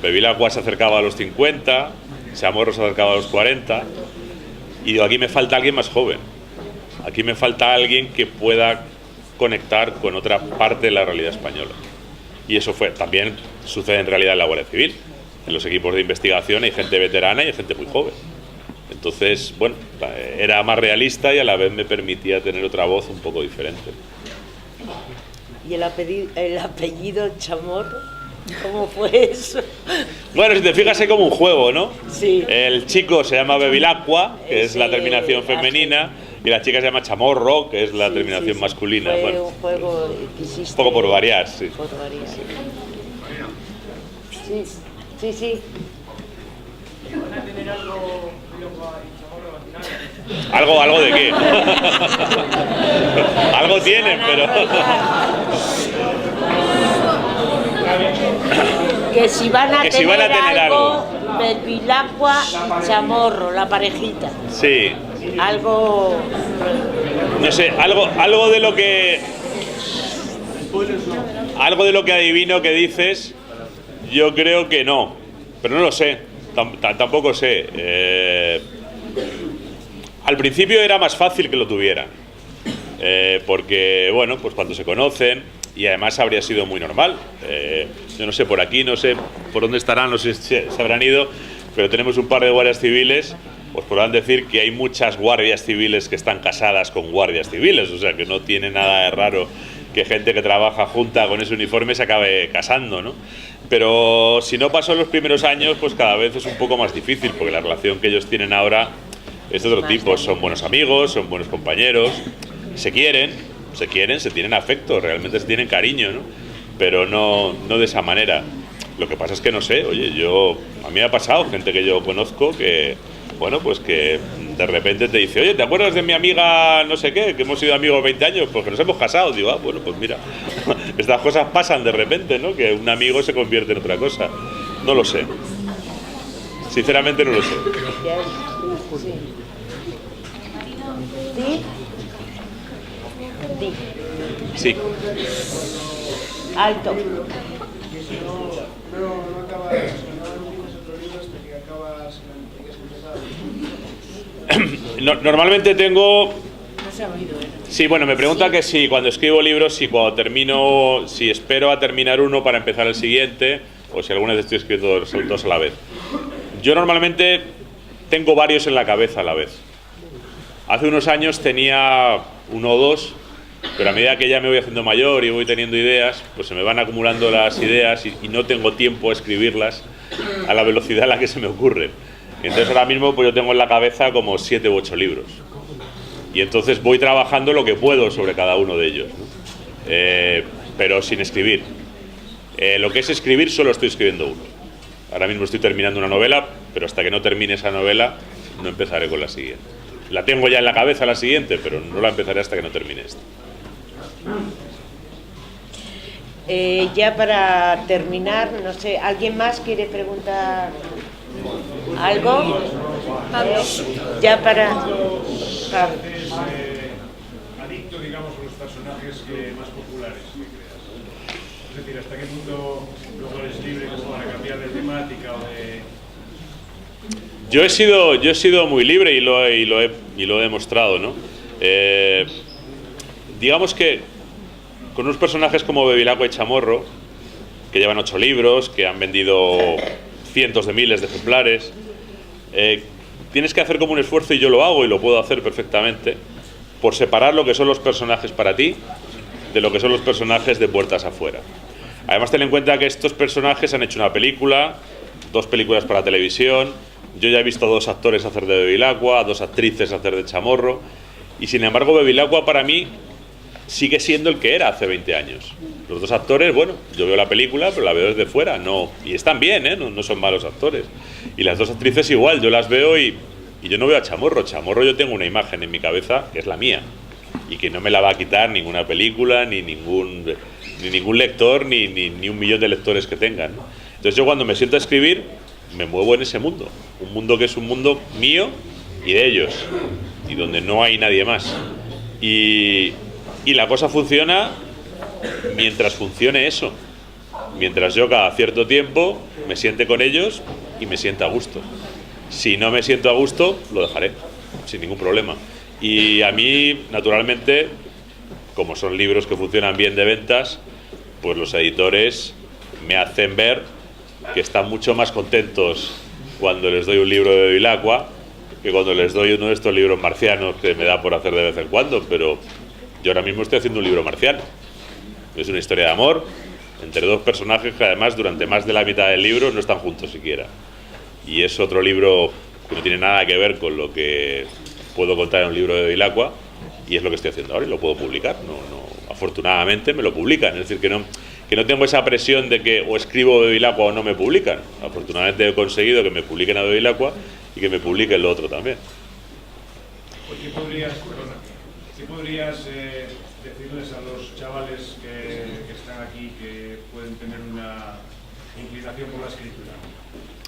Bevilacqua se acercaba a los 50, Chamorro se acercaba a los 40, y digo, aquí me falta alguien más joven. Aquí me falta alguien que pueda conectar con otra parte de la realidad española. Y eso también sucede en realidad en la Guardia Civil. En los equipos de investigación hay gente veterana y hay gente muy joven. Entonces, bueno, era más realista y a la vez me permitía tener otra voz un poco diferente. ¿Y el apellido Chamorro? ¿Cómo fue eso? Bueno, si te fijas es como un juego, ¿no? Sí. El chico se llama Bevilacqua, que es la terminación femenina, y la chica se llama Chamorro, que es la terminación masculina. Fue bueno, un juego que hiciste. un poco por variar, sí. Por variar. Sí. ¿Van a tener algo Bevilacqua y Chamorro al final? ¿Algo de qué? Algo tienen, pero... Que si van a tener algo, algo. Bevilacqua y Chamorro, la parejita. Sí. Algo... No sé, algo de lo que... Algo de lo que adivino que dices, yo creo que no. Pero no lo sé. Tampoco sé. Al principio era más fácil que lo tuvieran. Porque, bueno, pues cuando se conocen, y además habría sido muy normal. Yo no sé por aquí, no sé por dónde estarán, no sé si se habrán ido, pero tenemos un par de guardias civiles. Pues podrán decir que hay muchas guardias civiles que están casadas con guardias civiles, o sea que no tiene nada de raro que gente que trabaja junta con ese uniforme se acabe casando, ¿no? Pero si no pasó en los primeros años, pues cada vez es un poco más difícil, porque la relación que ellos tienen ahora es de otro tipo. Son buenos amigos, son buenos compañeros, se quieren, se tienen afecto, realmente se tienen cariño, ¿no? Pero no de esa manera. Lo que pasa es que no sé, oye, a mí me ha pasado gente que yo conozco que, bueno, pues que de repente te dice, oye, ¿te acuerdas de mi amiga no sé qué? Que hemos sido amigos 20 años, pues que nos hemos casado. Digo, bueno, pues mira, estas cosas pasan de repente, ¿no? Que un amigo se convierte en otra cosa. No lo sé. Sinceramente no lo sé. Sí. Alto. No acabas, no dices otro libro hasta que acabas el que has empezado. Normalmente tengo... No se ha oído, ¿eh? Sí, bueno, me pregunta que si cuando escribo libros, si cuando termino, si espero a terminar uno para empezar el siguiente, o si alguna vez estoy escribiendo dos a la vez. Yo normalmente tengo varios en la cabeza a la vez. Hace unos años tenía uno o dos, pero a medida que ya me voy haciendo mayor y voy teniendo ideas, pues se me van acumulando las ideas y no tengo tiempo a escribirlas a la velocidad a la que se me ocurren. Entonces ahora mismo pues yo tengo en la cabeza como 7 u 8 libros. Y entonces voy trabajando lo que puedo sobre cada uno de ellos, ¿no? Pero sin escribir. Lo que es escribir, solo estoy escribiendo uno. Ahora mismo estoy terminando una novela, pero hasta que no termine esa novela no empezaré con la siguiente. La tengo ya en la cabeza la siguiente, pero no la empezaré hasta que no termine esta. Ya para terminar, no sé, ¿alguien más quiere preguntar algo? Ya para... adicto, digamos, a los personajes más populares que creas. Es decir, ¿hasta qué punto luego eres libre como para cambiar de temática o de...? Yo he sido muy libre y lo he demostrado, ¿no? Digamos que con unos personajes como Bevilacqua y Chamorro, que llevan 8 libros, que han vendido cientos de miles de ejemplares. Tienes que hacer como un esfuerzo, y yo lo hago y lo puedo hacer perfectamente, por separar lo que son los personajes para ti de lo que son los personajes de puertas afuera. Además, ten en cuenta que estos personajes han hecho una película, 2 películas para televisión. Yo ya he visto a 2 actores hacer de Bevilacqua, a 2 actrices hacer de Chamorro, y sin embargo Bevilacqua para mí sigue siendo el que era hace 20 años. Los 2 actores, bueno, yo veo la película, pero la veo desde fuera, no, y están bien, no son malos actores. Y las 2 actrices igual, yo las veo y yo no veo a Chamorro. Chamorro, yo tengo una imagen en mi cabeza que es la mía, y que no me la va a quitar ninguna película, ni ningún lector, ni 1 millón de lectores que tengan, ¿no? Entonces yo cuando me siento a escribir, me muevo en ese mundo, un mundo que es un mundo mío y de ellos, y donde no hay nadie más. Y la cosa funciona mientras funcione eso, mientras yo cada cierto tiempo me siente con ellos y me sienta a gusto. Si no me siento a gusto, lo dejaré, sin ningún problema. Y a mí, naturalmente, como son libros que funcionan bien de ventas, pues los editores me hacen ver que están mucho más contentos cuando les doy un libro de Bevilacqua que cuando les doy uno de estos libros marcianos que me da por hacer de vez en cuando. Pero yo ahora mismo estoy haciendo un libro marciano. Es una historia de amor entre 2 personajes que además durante más de la mitad del libro no están juntos siquiera. Y es otro libro que no tiene nada que ver con lo que puedo contar en un libro de Bevilacqua, y es lo que estoy haciendo ahora y lo puedo publicar. Afortunadamente me lo publican, es decir, que no tengo esa presión de que o escribo Bevilacqua o no me publican. Afortunadamente he conseguido que me publiquen a Bevilacqua y que me publiquen lo otro también. ¿Qué podrías decirles a los chavales que están aquí, que pueden tener una inclinación por la escritura?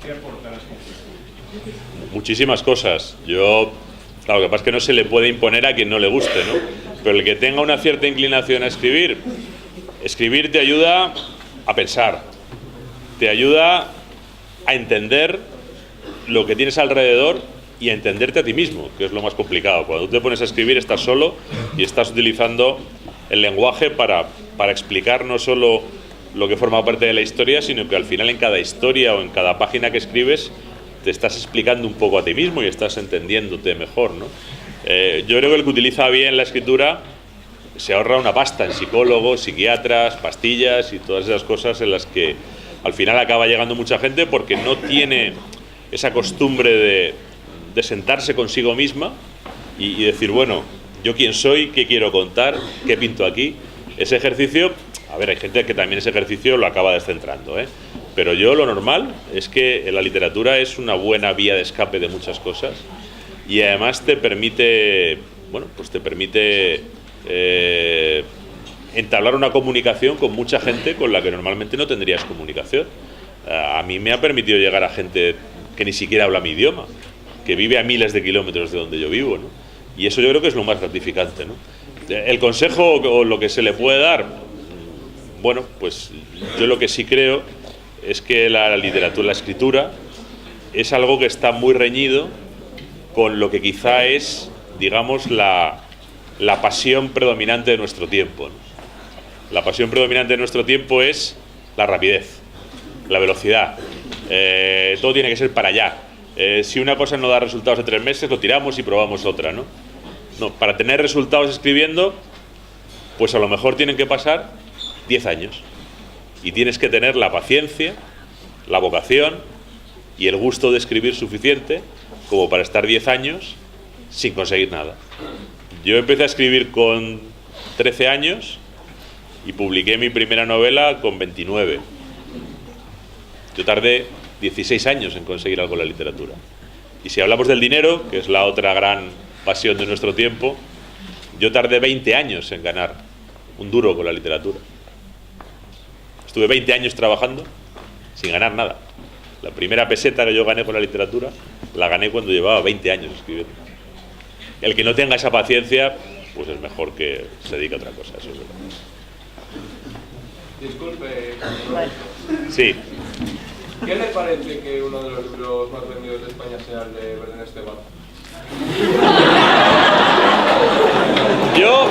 ¿Qué aporta la escritura? Muchísimas cosas. Claro, lo que pasa es que no se le puede imponer a quien no le guste, ¿no? Pero el que tenga una cierta inclinación a escribir te ayuda a pensar, te ayuda a entender lo que tienes alrededor y a entenderte a ti mismo, que es lo más complicado. Cuando tú te pones a escribir estás solo y estás utilizando el lenguaje para explicar no solo lo que forma parte de la historia, sino que al final en cada historia o en cada página que escribes te estás explicando un poco a ti mismo y estás entendiéndote mejor, ¿no? Yo creo que el que utiliza bien la escritura se ahorra una pasta en psicólogos, psiquiatras, pastillas y todas esas cosas en las que al final acaba llegando mucha gente porque no tiene esa costumbre de sentarse consigo misma y decir, bueno, yo quién soy, qué quiero contar, qué pinto aquí. Ese ejercicio, a ver, hay gente que también ese ejercicio lo acaba descentrando, pero yo lo normal es que la literatura es una buena vía de escape de muchas cosas y además te permite, entablar una comunicación con mucha gente con la que normalmente no tendrías comunicación. A mí me ha permitido llegar a gente que ni siquiera habla mi idioma, que vive a miles de kilómetros de donde yo vivo, ¿no? Y eso yo creo que es lo más gratificante, ¿no? El consejo o lo que se le puede dar, bueno, pues yo lo que sí creo es que la literatura, la escritura, es algo que está muy reñido con lo que quizá es, digamos, la pasión predominante de nuestro tiempo, ¿no? La pasión predominante de nuestro tiempo es la rapidez, la velocidad. Todo tiene que ser para allá. Si una cosa no da resultados en 3 meses, lo tiramos y probamos otra, ¿no? No, para tener resultados escribiendo, pues a lo mejor tienen que pasar 10 años. Y tienes que tener la paciencia, la vocación y el gusto de escribir suficiente como para estar 10 años sin conseguir nada. Yo empecé a escribir con 13 años y publiqué mi primera novela con 29. Yo tardé 16 años en conseguir algo en la literatura. Y si hablamos del dinero, que es la otra gran pasión de nuestro tiempo, yo tardé 20 años en ganar un duro con la literatura. Estuve 20 años trabajando sin ganar nada. La primera peseta que yo gané con la literatura la gané cuando llevaba 20 años escribiendo. El que no tenga esa paciencia, pues es mejor que se dedique a otra cosa. Eso es verdad. Disculpe, sí. ¿Qué le parece que uno de los libros más vendidos de España sea el de Belén Esteban? Yo...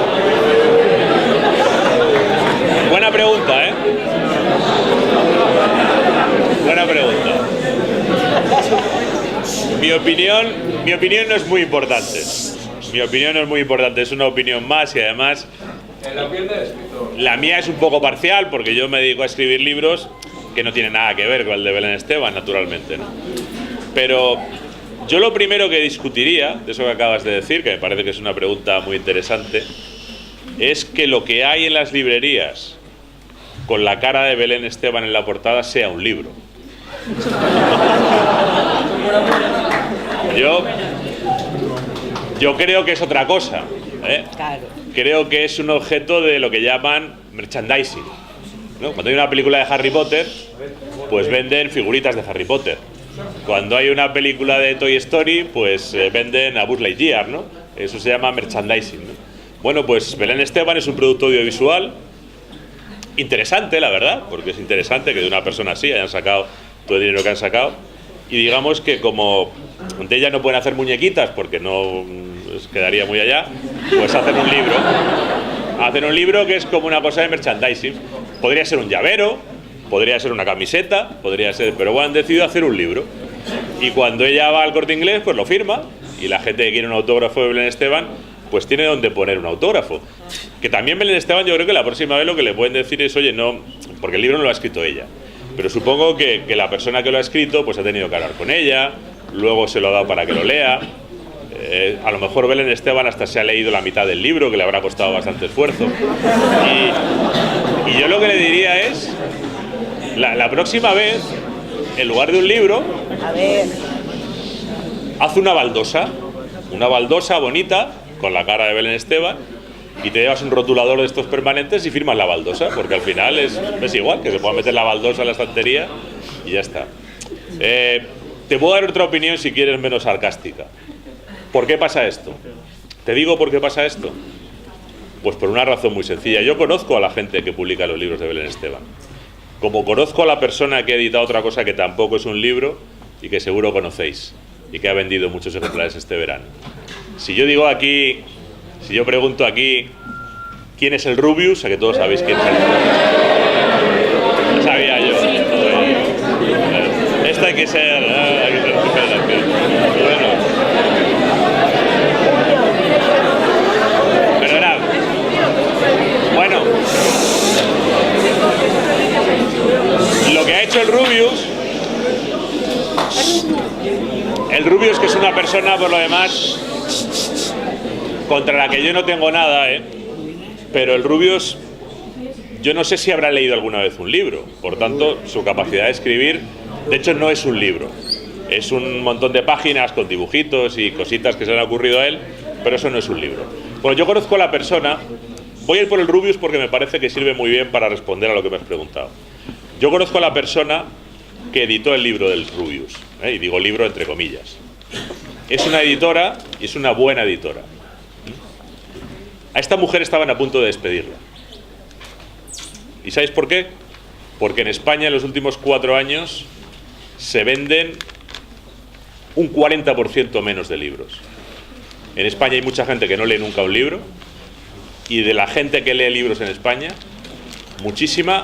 Buena pregunta, ¿eh? Buena pregunta. Mi opinión no es muy importante. Mi opinión no es muy importante, es una opinión más y además... La piel del escritor. La mía es un poco parcial porque yo me dedico a escribir libros que no tienen nada que ver con el de Belén Esteban, naturalmente, ¿no? Pero yo lo primero que discutiría, de eso que acabas de decir, que me parece que es una pregunta muy interesante, es que lo que hay en las librerías con la cara de Belén Esteban en la portada sea un libro. Yo creo que es otra cosa, ¿eh? Creo que es un objeto de lo que llaman merchandising, ¿no? Cuando hay una película de Harry Potter, pues venden figuritas de Harry Potter. Cuando hay una película de Toy Story, pues venden a Buzz Lightyear, ¿no? Eso se llama merchandising, ¿no? Bueno, pues Belén Esteban es un producto audiovisual interesante, la verdad, porque es interesante que de una persona así hayan sacado todo el dinero que han sacado. Y digamos que como de ella no pueden hacer muñequitas porque no quedaría muy allá, pues hacen un libro. Hacen un libro que es como una cosa de merchandising. Podría ser un llavero, podría ser una camiseta, podría ser... Pero bueno, han decidido hacer un libro. Y cuando ella va al Corte Inglés, pues lo firma. Y la gente que quiere un autógrafo de Belén Esteban, pues tiene donde poner un autógrafo. Que también Belén Esteban, yo creo que la próxima vez lo que le pueden decir es, oye, no... Porque el libro no lo ha escrito ella. Pero supongo que la persona que lo ha escrito pues ha tenido que hablar con ella, luego se lo ha dado para que lo lea. A lo mejor Belén Esteban hasta se ha leído la mitad del libro, que le habrá costado bastante esfuerzo. Y yo lo que le diría es, la próxima vez, en lugar de un libro, haz una baldosa bonita, con la cara de Belén Esteban, y te llevas un rotulador de estos permanentes y firmas la baldosa, porque al final es igual, que se pueda meter la baldosa en la estantería y ya está. Te puedo dar otra opinión si quieres menos sarcástica. ¿Por qué pasa esto? Te digo por qué pasa esto. Pues por una razón muy sencilla. Yo conozco a la gente que publica los libros de Belén Esteban. Como conozco a la persona que ha editado otra cosa que tampoco es un libro y que seguro conocéis y que ha vendido muchos ejemplares este verano. Si yo pregunto aquí quién es el Rubius, a que todos sabéis quién es el Rubius. Lo sabía yo. Esto hay que ser bueno. Pero era... Bueno. Lo que ha hecho el Rubius, que es una persona, por lo demás, contra la que yo no tengo nada, pero el Rubius, yo no sé si habrá leído alguna vez un libro, por tanto, su capacidad de escribir, de hecho, no es un libro, es un montón de páginas con dibujitos y cositas que se le han ocurrido a él, pero eso no es un libro. Bueno, yo conozco a la persona, voy a ir por el Rubius porque me parece que sirve muy bien para responder a lo que me has preguntado. Yo conozco a la persona que editó el libro del Rubius, y digo libro entre comillas. Es una editora y es una buena editora. A esta mujer estaban a punto de despedirla. ¿Y sabéis por qué? Porque en España en los últimos 4 años se venden un 40% menos de libros. En España hay mucha gente que no lee nunca un libro, y de la gente que lee libros en España, muchísima,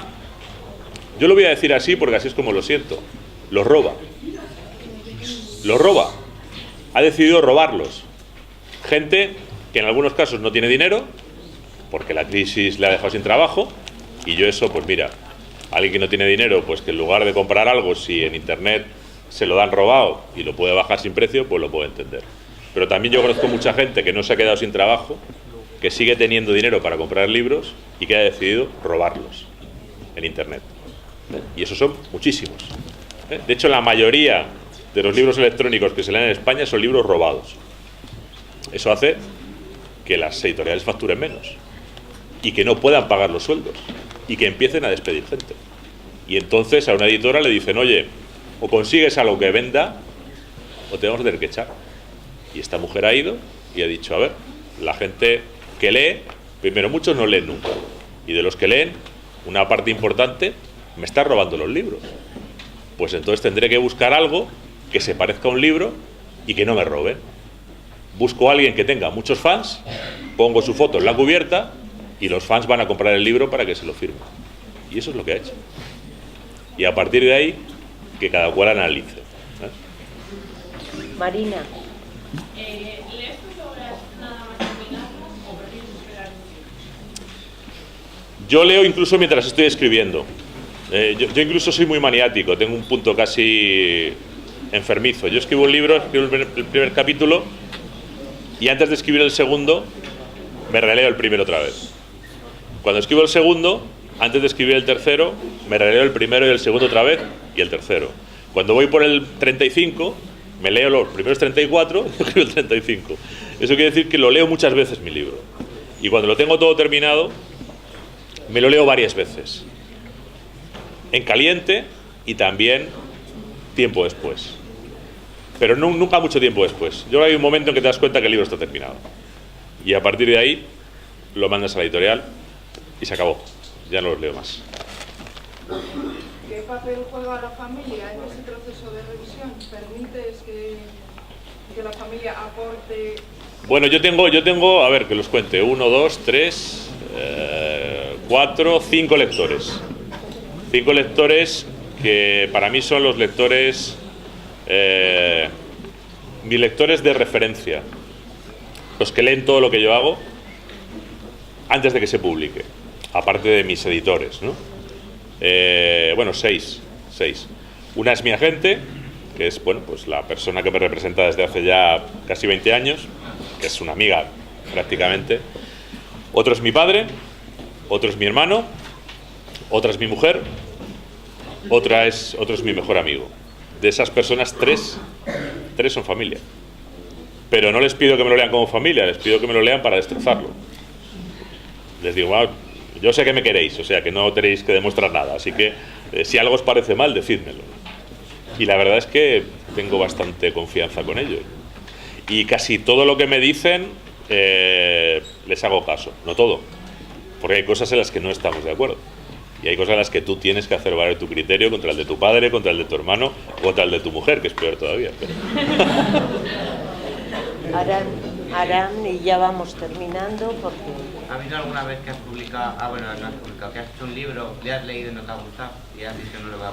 yo lo voy a decir así porque así es como lo siento, los roba. Los roba. Ha decidido robarlos. Gente que en algunos casos no tiene dinero, porque la crisis le ha dejado sin trabajo, y yo eso, pues mira, alguien que no tiene dinero, pues que en lugar de comprar algo, si en internet se lo dan robado y lo puede bajar sin precio, pues lo puedo entender. Pero también yo conozco mucha gente que no se ha quedado sin trabajo, que sigue teniendo dinero para comprar libros y que ha decidido robarlos en internet. Y esos son muchísimos. De hecho, la mayoría de los libros electrónicos que se leen en España son libros robados. Eso hace que las editoriales facturen menos y que no puedan pagar los sueldos y que empiecen a despedir gente. Y entonces a una editora le dicen, oye, o consigues algo que venda o te vamos a tener que echar. Y esta mujer ha ido y ha dicho, a ver, la gente que lee, primero muchos no leen nunca, y de los que leen, una parte importante me está robando los libros. Pues entonces tendré que buscar algo que se parezca a un libro y que no me roben. Busco a alguien que tenga muchos fans, pongo su foto en la cubierta y los fans van a comprar el libro para que se lo firme. Y eso es lo que ha hecho. Y a partir de ahí, que cada cual analice. Marina. ¿Lees tus obras nada más terminarlas o prefieres esperar un tiempo? Yo leo incluso mientras estoy escribiendo. Yo incluso soy muy maniático, tengo un punto casi enfermizo. Yo escribo un libro, escribo el primer capítulo y antes de escribir el segundo me releo el primero otra vez. Cuando escribo el segundo, antes de escribir el tercero, me releo el primero y el segundo otra vez y el tercero. Cuando voy por el 35, me leo los primeros 34 y escribo el 35. Eso quiere decir que lo leo muchas veces mi libro. Y cuando lo tengo todo terminado, me lo leo varias veces. En caliente y también tiempo después. Pero nunca mucho tiempo después. Yo hay un momento en que te das cuenta que el libro está terminado. Y a partir de ahí lo mandas a la editorial y se acabó. Ya no los leo más. ¿Qué papel juega la familia en ese proceso de revisión? ¿Permites que la familia aporte? Bueno, yo tengo, a ver, que los cuente. 1, 2, 3, 4, 5 lectores. 5 lectores que para mí son los lectores, mis lectores de referencia. Los que leen todo lo que yo hago antes de que se publique. Aparte de mis editores, ¿no? Bueno, 6. Una es mi agente, que es, bueno, pues la persona que me representa desde hace ya casi 20 años, que es una amiga prácticamente. Otro es mi padre, otro es mi hermano, otra es mi mujer, otro es mi mejor amigo. De esas personas, tres son familia. Pero no les pido que me lo lean como familia, les pido que me lo lean para destrozarlo. Les digo, bueno, yo sé que me queréis, o sea que no tenéis que demostrar nada, así que si algo os parece mal, decídmelo. Y la verdad es que tengo bastante confianza con ellos. Y casi todo lo que me dicen les hago caso, no todo, porque hay cosas en las que no estamos de acuerdo. Y hay cosas en las que tú tienes que hacer valer tu criterio contra el de tu padre, contra el de tu hermano, contra el de tu mujer, que es peor todavía. Pero... Aram, y ya vamos terminando porque... ¿Ha habido alguna vez que has publicado, no has publicado, que has hecho un libro, le has leído y no te ha gustado y has dicho no lo voy a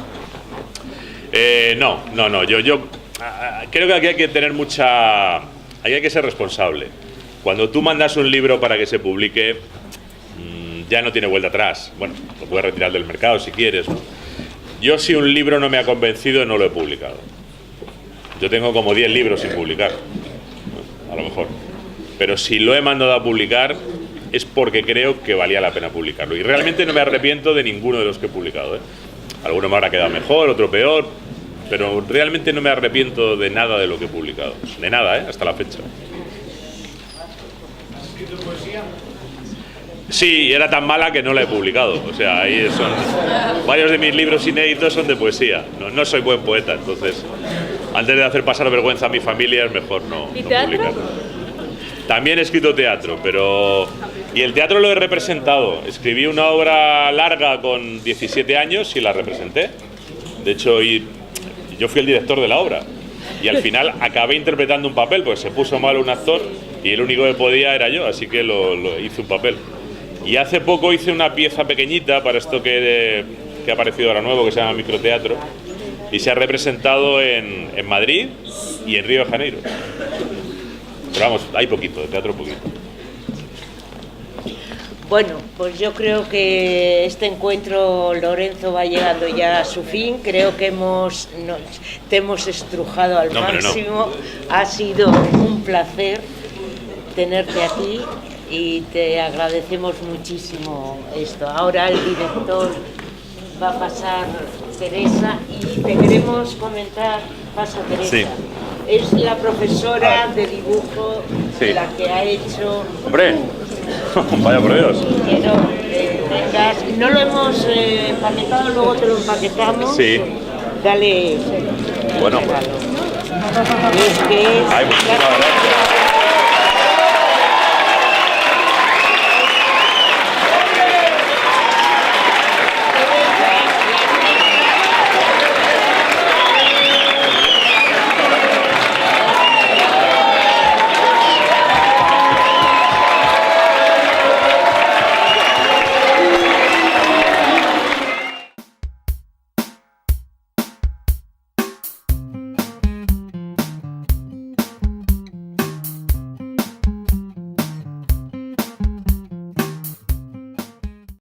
publicar? No, yo creo que aquí hay que tener aquí hay que ser responsable. Cuando tú mandas un libro para que se publique, ya no tiene vuelta atrás. Bueno, lo puedes retirar del mercado si quieres, ¿no? Yo, si un libro no me ha convencido, no lo he publicado. Yo tengo como 10 libros sin publicar, a lo mejor. Pero si lo he mandado a publicar es porque creo que valía la pena publicarlo. Y realmente no me arrepiento de ninguno de los que he publicado, ¿eh? Alguno me habrá quedado mejor, otro peor, pero realmente no me arrepiento de nada de lo que he publicado. De nada, hasta la fecha. ¿Has escrito poesía? Sí, era tan mala que no la he publicado. O sea, ahí son... Varios de mis libros inéditos son de poesía. No soy buen poeta, entonces... Antes de hacer pasar vergüenza a mi familia es mejor no publicar. También he escrito teatro, pero... Y el teatro lo he representado. Escribí una obra larga con 17 años y la representé. De hecho, yo fui el director de la obra. Y al final acabé interpretando un papel, porque se puso mal un actor y el único que podía era yo, así que lo hice un papel. Y hace poco hice una pieza pequeñita para esto que ha aparecido ahora nuevo, que se llama microteatro, y se ha representado en Madrid y en Río de Janeiro. Pero vamos, hay poquito, de teatro poquito. Bueno, pues yo creo que este encuentro, Lorenzo, va llegando ya a su fin. Creo que te hemos estrujado al máximo. No. Ha sido un placer tenerte aquí y te agradecemos muchísimo esto. Ahora el director va a pasar, Teresa, y te queremos comentar. Pasa, Teresa. Sí. Es la profesora de dibujo, sí, la que ha hecho... ¡Hombre! Vaya por Dios. Quiero vengas. No lo hemos empaquetado, luego te lo empaquetamos. Sí. Dale. Bueno. Es que es... Ay, muchísimas gracias.